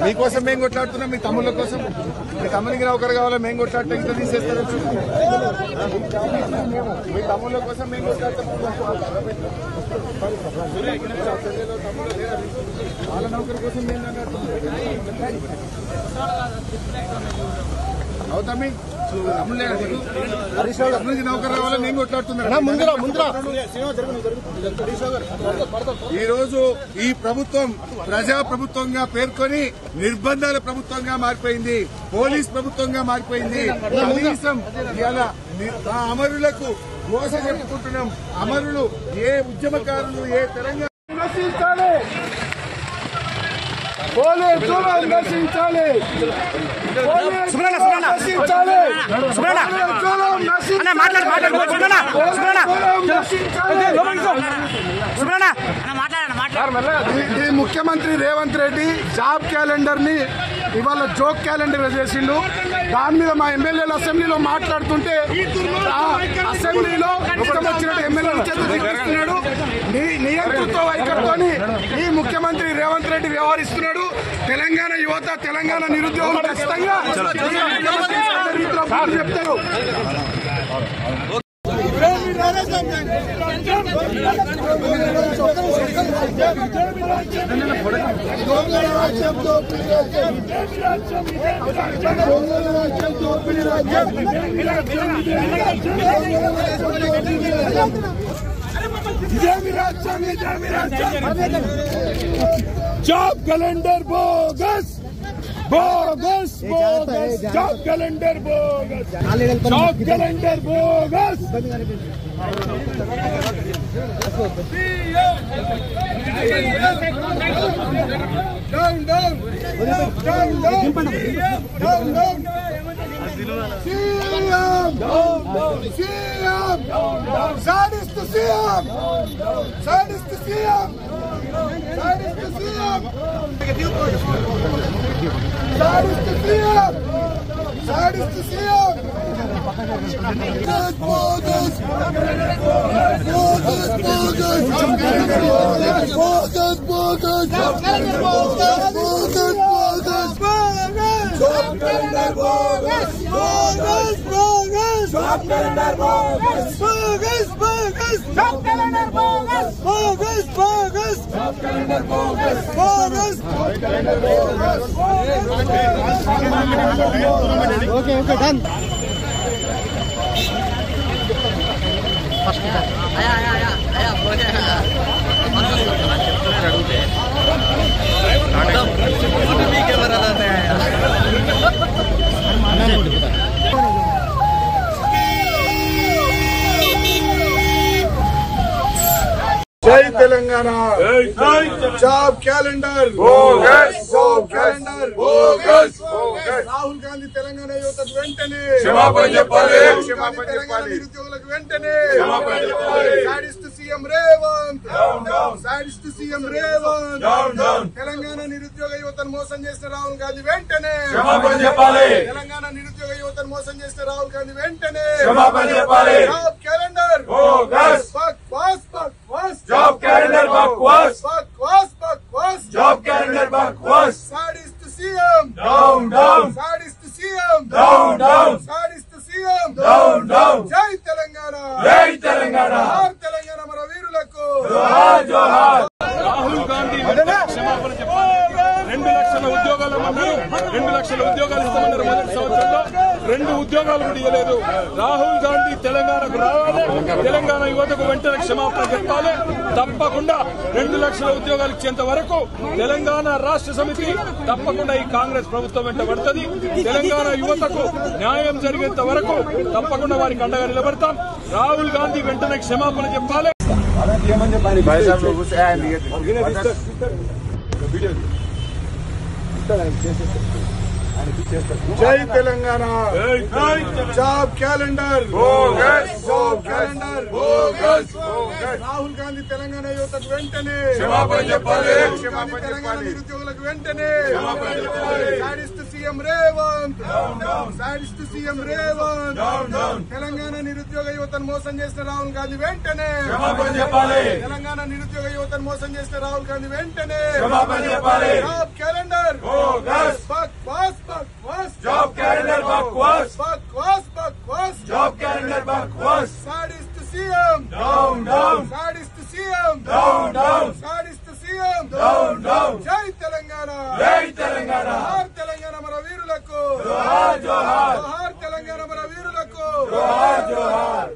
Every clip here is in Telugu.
మీకోసం మేము కొట్లాడుతున్నాం, మీ తమ్ముళ్ళ కోసం. మీ తమ్మునికి ఒకరు కావాలా, మేము కొట్లాడితే ఇంకా తీసేస్తారు. మీ తమ్ముళ్ళ కోసం మేము కొట్లాడుతున్నాం. వాళ్ళ నౌకరి కోసం మేము అవుతా. మీ తమ్ముడికి నౌకరు కావాలా, నేను కొట్లాడుతున్నాను. ఈ రోజు ఈ ప్రభుత్వం ప్రజా ప్రభుత్వంగా పేర్కొని నిర్బంధాల ప్రభుత్వంగా మారిపోయింది, పోలీస్ ప్రభుత్వంగా మారిపోయింది. కనీసం ఇలా అమరులకు మోస చెప్పుకుంటున్నాం. అమరులు ఏ ఉద్యమకారులు, ఏ తెలంగాణ ఈ ముఖ్యమంత్రి రేవంత్ రెడ్డి జాబ్ క్యాలెండర్ ని ఇవాళ జోక్ క్యాలెండర్ చేసిండు. దాని మీద మా ఎమ్మెల్యేలు అసెంబ్లీలో మాట్లాడుతుంటే అసెంబ్లీలో ఇష్టం వచ్చినట్టు ఎమ్మెల్యేల చేత చూపిస్తున్నాడు. నియంతృత్వ వైఖరితోని ఈ ముఖ్యమంత్రి రేవంత్ రెడ్డి వ్యవహరిస్తున్నాడు. తెలంగాణ యువత, తెలంగాణ నిరుద్యోగులు ఖచ్చితంగా చెప్తారు. Job calendar bogus, bogus, bogus, job calendar bogus, job calendar bogus. Down, down, down, down, down, down. CM, CM, sadist CM, sadist CM, sadist CM, sadist CM, sadist CM. Bogus, bogus, bogus, bogus, bogus, bogus, job calendar bogus, bogus, bogus, job calendar bogus, bogus, bogus, job calendar bogus, bogus, bogus, job calendar bogus, bogus, job calendar bogus. Okay, okay, done. जय Telangana, job calendar bogus, job calendar bogus. Rahul Gandhi Telangana యువతకు వెంటనే క్షమాపణ చెప్పాలి, క్షమాపణ చెప్పాలి. నిరుద్యోగులకు వెంటనే క్షమాపణ చెప్పాలి. Sadist CM Revanth, sadist CM Revanth, Telangana నిరుద్యోగ యువతను మోసం చేసిన రాహుల్ గాంధీ వెంటనే క్షమాపణ చెప్పాలి. తెలంగాణ నిరుద్యోగ యువతను మోసం చేసిన రాహుల్ గాంధీ వెంటనే క్షమాపణ చెప్పాలి. జాబ్ క్యాలెండర్ బోగస్, బక్వాస్, బక్వాస్, జాబ్ క్యాలెండర్ బక్వాస్, బక్వాస్, బక్వాస్, జాబ్ క్యాలెండర్ బక్వాస్. Sadist CM down down, sadist CM down down, sadist CM down down. జై తెలంగాణ, జై తెలంగాణ, తెలంగాణ మన వీరులకు జోహార్, జోహార్. రాహుల్ గాంధీ క్షమాపణ చెప్పాలి. 2 లక్షల ఉద్యోగాలు అన్నారు, 2 లక్షల ఉద్యోగాలు ఇస్తామన్నారు. మొదటి సంవత్సరంలో 2 ఉద్యోగాలు కూడా ఇవ్వలేదు. రాహుల్ గాంధీ తెలంగాణ తెలంగాణకు రావాలి, తెలంగాణ యువతకు వెంటనే క్షమాపణ చెప్పాలి. తప్పకుండా 2 లక్షల ఉద్యోగాలు ఇచ్చేంత వరకు తెలంగాణ రాష్ట్ర సమితి తప్పకుండా ఈ కాంగ్రెస్ ప్రభుత్వం వెంట పడుతుంది. తెలంగాణ యువతకు న్యాయం జరిగేంత వరకు తప్పకుండా వారికి అండగా నిలబడతాం. రాహుల్ గాంధీ వెంటనే క్షమాపణ చెప్పాలి. జై Telangana. Job calendar job calendar Rahul Gandhi Telangana యువతకు వెంటనే క్షమాపణ చెప్పాలి. తెలంగాణ నిరుద్యోగులకు వెంటనే sadist CM Revanth, sadist CM Revanth. Telangana నిరుద్యోగ యువతను మోసం చేసిన రాహుల్ గాంధీ వెంటనే క్షమాపణ చెప్పాలి. తెలంగాణ నిరుద్యోగ యువతను మోసం చేసిన రాహుల్ గాంధీ వెంటనే క్షమాపణ చెప్పాలి. జాబ్ క్యాలెండర్ బక్వాస్ బక్వాస్, జాబ్ క్యాలెండర్ బక్వాస్ బక్వాస్ బక్వాస్, జాబ్ క్యాలెండర్ బక్వాస్. Sadist CM down down, sadist CM down down, sadist CM down down. జై తెలంగాణ, జై తెలంగాణ. జోహార్ తెలంగాణ మన వీరులకు, జోహార్ జోహార్. జోహార్ తెలంగాణ మన వీరులకు, జోహార్ జోహార్.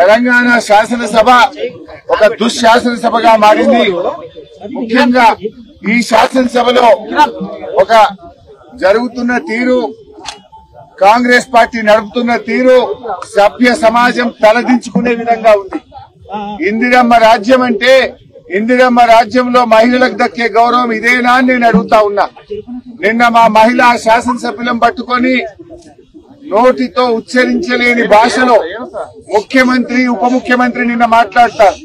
తెలంగాణ శాసనసభ ఒక దుశ్శాసనసభగా మారింది. ముఖ్యంగా ఈ శాసనసభలో ఒక జరుగుతున్న తీరు, కాంగ్రెస్ పార్టీ నడుపుతున్న తీరు సభ్య సమాజం తలదించుకునే విధంగా ఉంది. ఇందిరమ్మ రాజ్యం అంటే ఇందిరమ్మ రాజ్యంలో మహిళలకు దక్కే గౌరవం ఇదేనా అని నేను అడుగుతా ఉన్నా. నిన్న మా మహిళా శాసనసభ్యులను పట్టుకొని నోటితో ఉచ్చరించలేని భాషలో ముఖ్యమంత్రి ఉప ముఖ్యమంత్రి నిన్న మాట్లాడతారు.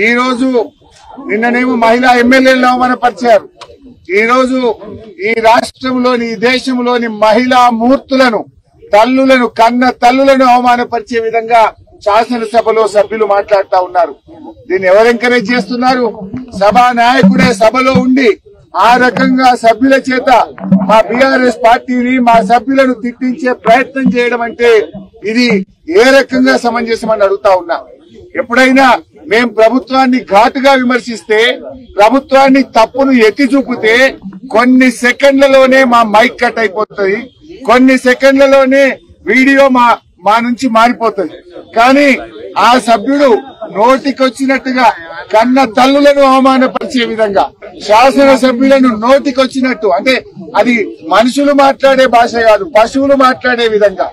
ఈ రోజు నిన్ననేమో మహిళా ఎమ్మెల్యేలను అవమానపరిచారు. ఈ రోజు ఈ రాష్ట్రంలోని ఈ దేశంలోని మహిళా మూర్తులను, తల్లులను, కన్న తల్లులను అవమానపరిచే విధంగా శాసనసభలో సభ్యులు మాట్లాడుతా ఉన్నారు. దీన్ని ఎవరు ఎంకరేజ్ చేస్తున్నారు? సభా నాయకుడే సభలో ఉండి ఆ రకంగా సభ్యుల చేత మా బీఆర్ఎస్ పార్టీని, మా సభ్యులను తిట్టించే ప్రయత్నం చేయడం అంటే ఇది ఏ రకంగా సమంజసమని అడుగుతా ఉన్నా. ఎప్పుడైనా మేం ప్రభుత్వాన్ని ఘాటుగా విమర్శిస్తే, ప్రభుత్వాన్ని తప్పును ఎత్తి చూపితే కొన్ని సెకండ్లలోనే మా మైక్ కట్ అయిపోతుంది, కొన్ని సెకండ్లలోనే వీడియో మా నుంచి మారిపోతుంది. కానీ ఆ సభ్యుడు నోటికొచ్చినట్టుగా కన్న తల్లులను అవమానపరిచే విధంగా, శాసనసభ్యులను నోటికొచ్చినట్టు, అంటే అది మనుషులు మాట్లాడే భాష కాదు, పశువులు మాట్లాడే విధంగా,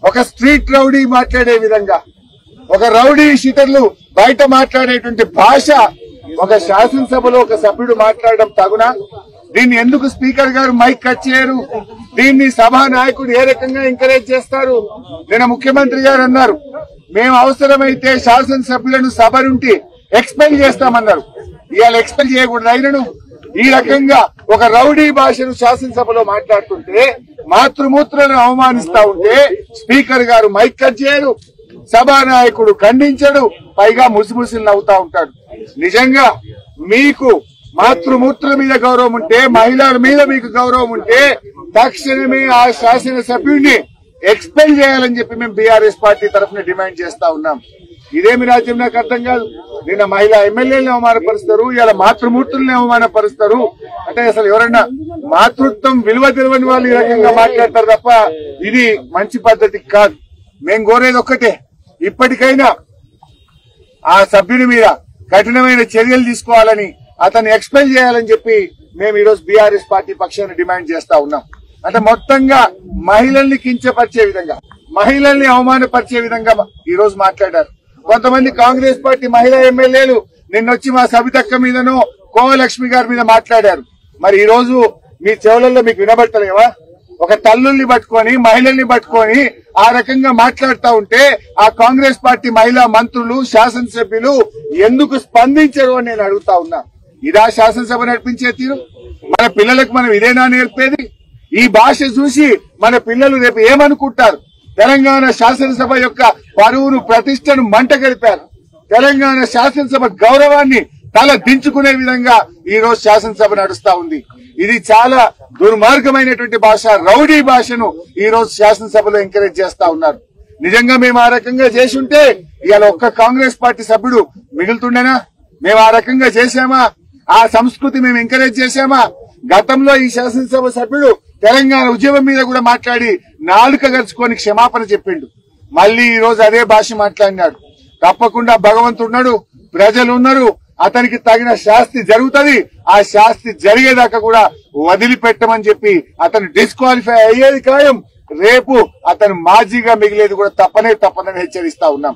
ఒక స్ట్రీట్ రౌడీ మాట్లాడే విధంగా, ఒక రౌడీ షీటర్లు బయట మాట్లాడేటువంటి భాష ఒక శాసనసభలో ఒక సభ్యుడు మాట్లాడడం తగునా? దీన్ని ఎందుకు స్పీకర్ గారు మైక్ కట్ చేయరు? దీన్ని సభా నాయకుడు ఏ రకంగా ఎంకరేజ్ చేస్తారు? నిన్న ముఖ్యమంత్రి గారు అన్నారు, మేము అవసరమైతే శాసనసభ్యులను సభ నుండి ఎక్స్పెల్ చేస్తామన్నారు. ఇవాళ ఎక్స్పెల్ చేయకూడదు. అయినను ఈ రకంగా ఒక రౌడీ భాషను శాసనసభలో మాట్లాడుతుంటే, మాతృమూత్రులను అవమానిస్తా ఉంటే స్పీకర్ గారు మైక్ కట్ చేయరు, సభానాయకుడు ఖండించడు, పైగా ముసిముసిలు నవ్వుతా ఉంటాడు. నిజంగా మీకు మాతృమూర్తుల మీద గౌరవం ఉంటే, మహిళల మీద మీకు గౌరవం ఉంటే తక్షణమే ఆ శాసనసభ్యుడిని ఎక్స్పెల్ చేయాలని చెప్పి మేము బీఆర్ఎస్ పార్టీ తరఫున డిమాండ్ చేస్తా ఉన్నాం. ఇదేమి రాజ్యం నాకు అర్థం కాదు. నిన్న మహిళా ఎమ్మెల్యేలను అవమానపరుస్తారు, ఇలా మాతృమూర్తుల్ని అవమానపరుస్తారు. అంటే అసలు ఎవరన్నా మాతృత్వం విలువ తెలియని వాళ్ళు ఈ రకంగా మాట్లాడతారు తప్ప ఇది మంచి పద్ధతి కాదు. మేము కోరేది ఒక్కటే, ఇప్పటికైనా ఆ సభ్యుని మీద కఠినమైన చర్యలు తీసుకోవాలని, అతన్ని ఎక్స్పెల్ చేయాలని చెప్పి మేము ఈరోజు బీఆర్ఎస్ పార్టీ పక్షాన్ని డిమాండ్ చేస్తా ఉన్నాం. అంటే మొత్తంగా మహిళల్ని కించపరిచే విధంగా, మహిళల్ని అవమానపరిచే విధంగా ఈ రోజు మాట్లాడారు. కొంతమంది కాంగ్రెస్ పార్టీ మహిళా ఎమ్మెల్యేలు నిన్నొచ్చి మా సబితక్క మీదనో కోమలక్ష్మి గారి మీద మాట్లాడారు. మరి ఈ రోజు మీ చెవులలో మీకు వినబడతలేవా? ఒక తల్లుల్ని పట్టుకొని, మహిళల్ని పట్టుకొని ఆ రకంగా మాట్లాడుతూ ఉంటే ఆ కాంగ్రెస్ పార్టీ మహిళా మంత్రులు, శాసనసభ్యులు ఎందుకు స్పందించరు అని నేను అడుగుతా ఉన్నా. ఇదా శాసనసభ నడిపించే తీరు? మన పిల్లలకు మనం ఇదేనా నేర్పేది? ఈ భాష చూసి మన పిల్లలు రేపు ఏమనుకుంటారు? తెలంగాణ శాసనసభ యొక్క పరువును, ప్రతిష్టను మంట గడిపారు. తెలంగాణ శాసనసభ గౌరవాన్ని తల దించుకునే విధంగా ఈ రోజు శాసనసభ నడుస్తా ఉంది. ఇది చాలా దుర్మార్గమైనటువంటి భాష, రౌడీ భాషను ఈ రోజు శాసనసభలో ఎంకరేజ్ చేస్తా ఉన్నారు. నిజంగా మేము ఆ రకంగా చేసి ఉంటే ఇవాళ ఒక్క కాంగ్రెస్ పార్టీ సభ్యుడు మిగులుతుండేనా? మేము ఆ రకంగా చేశామా? ఆ సంస్కృతి మేము ఎంకరేజ్ చేశామా? గతంలో ఈ శాసనసభ సభ్యుడు తెలంగాణ ఉద్యమం మీద కూడా మాట్లాడి నాలుక గరుచుకొని క్షమాపణ చెప్పిండు. మళ్ళీ ఈ రోజు అదే భాష మాట్లాడినాడు. తప్పకుండా భగవంతుడున్నాడు, ప్రజలున్నారు, అతనికి తగిన శాస్తి జరుగుతుంది. ఆ శాస్తి జరిగేదాకా కూడా వదిలిపెట్టమని చెప్పి అతను డిస్క్వాలిఫై అయ్యేది ఖాయం. రేపు అతను మాజీగా మిగిలేది కూడా తప్పదని హెచ్చరిస్తా ఉన్నాం.